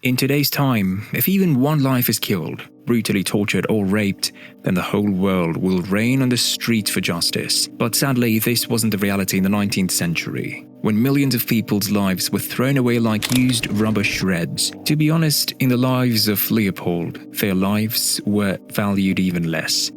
In today's time, if even one life is killed, brutally tortured or raped, then the whole world will rain on the streets for justice. But sadly, this wasn't the reality in the 19th century, when millions of people's lives were thrown away like used rubber shreds. To be honest, in the lives of Leopold, their lives were valued even less.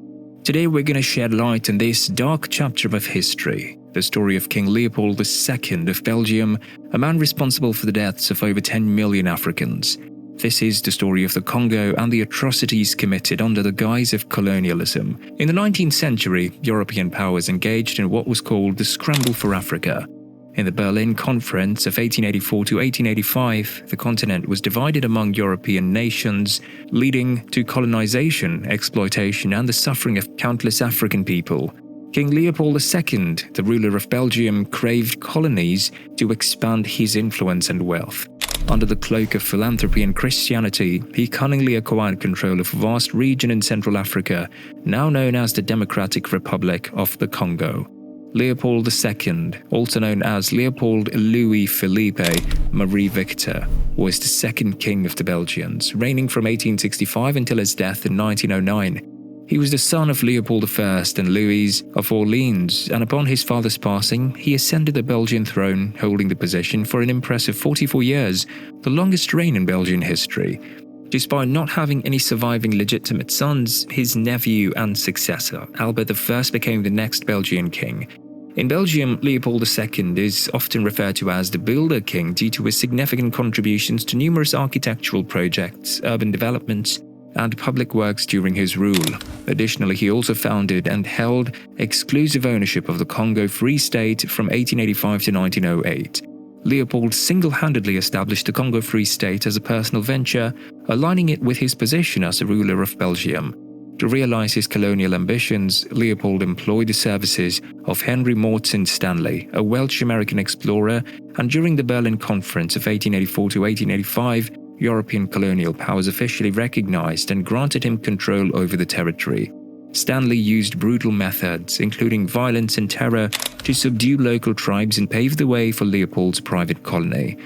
Today we're going to shed light on this dark chapter of history, the story of King Leopold II of Belgium, a man responsible for the deaths of over 10 million Africans. This is the story of the Congo and the atrocities committed under the guise of colonialism. In the 19th century, European powers engaged in what was called the Scramble for Africa. In the Berlin Conference of 1884 to 1885, the continent was divided among European nations, leading to colonization, exploitation, and the suffering of countless African people. King Leopold II, the ruler of Belgium, craved colonies to expand his influence and wealth. Under the cloak of philanthropy and Christianity, he cunningly acquired control of a vast region in Central Africa, now known as the Democratic Republic of the Congo. Leopold II, also known as Leopold Louis Philippe Marie Victor, was the second king of the Belgians, reigning from 1865 until his death in 1909. He was the son of Leopold I and Louise of Orleans, and upon his father's passing, he ascended the Belgian throne, holding the position for an impressive 44 years, the longest reign in Belgian history. Despite not having any surviving legitimate sons, his nephew and successor, Albert I, became the next Belgian king. In Belgium, Leopold II is often referred to as the Builder King due to his significant contributions to numerous architectural projects, urban developments, and public works during his rule. Additionally, he also founded and held exclusive ownership of the Congo Free State from 1885 to 1908. Leopold single-handedly established the Congo Free State as a personal venture, aligning it with his position as the ruler of Belgium. To realize his colonial ambitions, Leopold employed the services of Henry Morton Stanley, a Welsh-American explorer, and during the Berlin Conference of 1884 to 1885, European colonial powers officially recognized and granted him control over the territory. Stanley used brutal methods, including violence and terror, to subdue local tribes and pave the way for Leopold's private colony.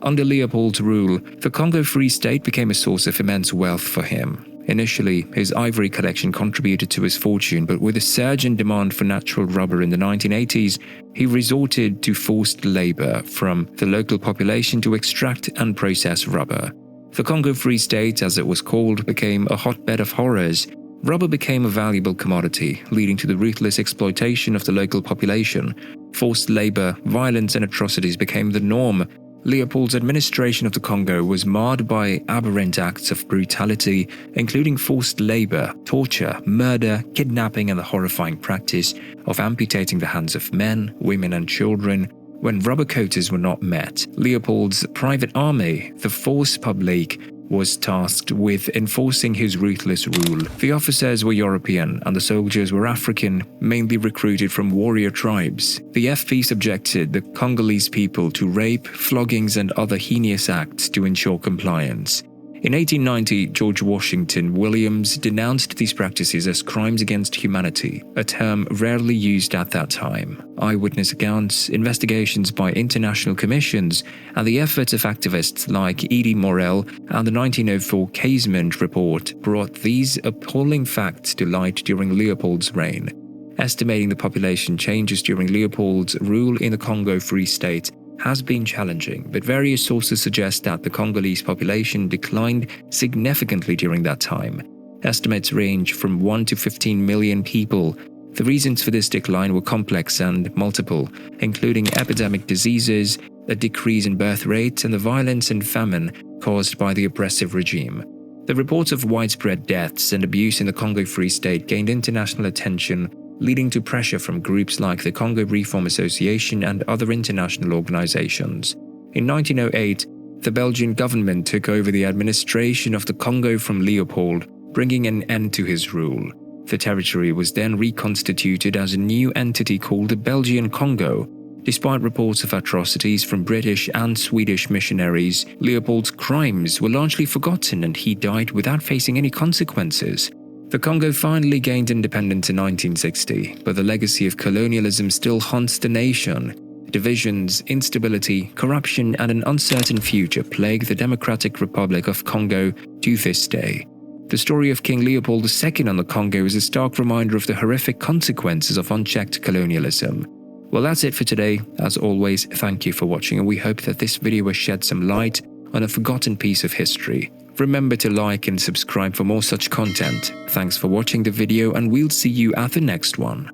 Under Leopold's rule, the Congo Free State became a source of immense wealth for him. Initially, his ivory collection contributed to his fortune, but with a surge in demand for natural rubber in the 1980s, he resorted to forced labor from the local population to extract and process rubber. The Congo Free State, as it was called, became a hotbed of horrors. Rubber became a valuable commodity, leading to the ruthless exploitation of the local population. Forced labor, violence, and atrocities became the norm. Leopold's administration of the Congo was marred by aberrant acts of brutality, including forced labor, torture, murder, kidnapping, and the horrifying practice of amputating the hands of men, women, and children when rubber quotas were not met. Leopold's private army, the Force Publique, was tasked with enforcing his ruthless rule. The officers were European and the soldiers were African, mainly recruited from warrior tribes. The FP subjected the Congolese people to rape, floggings, and other heinous acts to ensure compliance. In 1890, George Washington Williams denounced these practices as crimes against humanity, a term rarely used at that time. Eyewitness accounts, investigations by international commissions, and the efforts of activists like Edie Morel and the 1904 Casement Report brought these appalling facts to light during Leopold's reign. Estimating the population changes during Leopold's rule in the Congo Free State has been challenging, but various sources suggest that the Congolese population declined significantly during that time. Estimates range from 1 to 15 million people. The reasons for this decline were complex and multiple, including epidemic diseases, a decrease in birth rates, and the violence and famine caused by the oppressive regime. The reports of widespread deaths and abuse in the Congo Free State gained international attention, leading to pressure from groups like the Congo Reform Association and other international organizations. In 1908, the Belgian government took over the administration of the Congo from Leopold, bringing an end to his rule. The territory was then reconstituted as a new entity called the Belgian Congo. Despite reports of atrocities from British and Swedish missionaries, Leopold's crimes were largely forgotten and he died without facing any consequences. The Congo finally gained independence in 1960, but the legacy of colonialism still haunts the nation. Divisions, instability, corruption, and an uncertain future plague the Democratic Republic of Congo to this day. The story of King Leopold II on the Congo is a stark reminder of the horrific consequences of unchecked colonialism. Well, that's it for today. As always, thank you for watching, and we hope that this video has shed some light on a forgotten piece of history. Remember to like and subscribe for more such content. Thanks for watching the video, and we'll see you at the next one.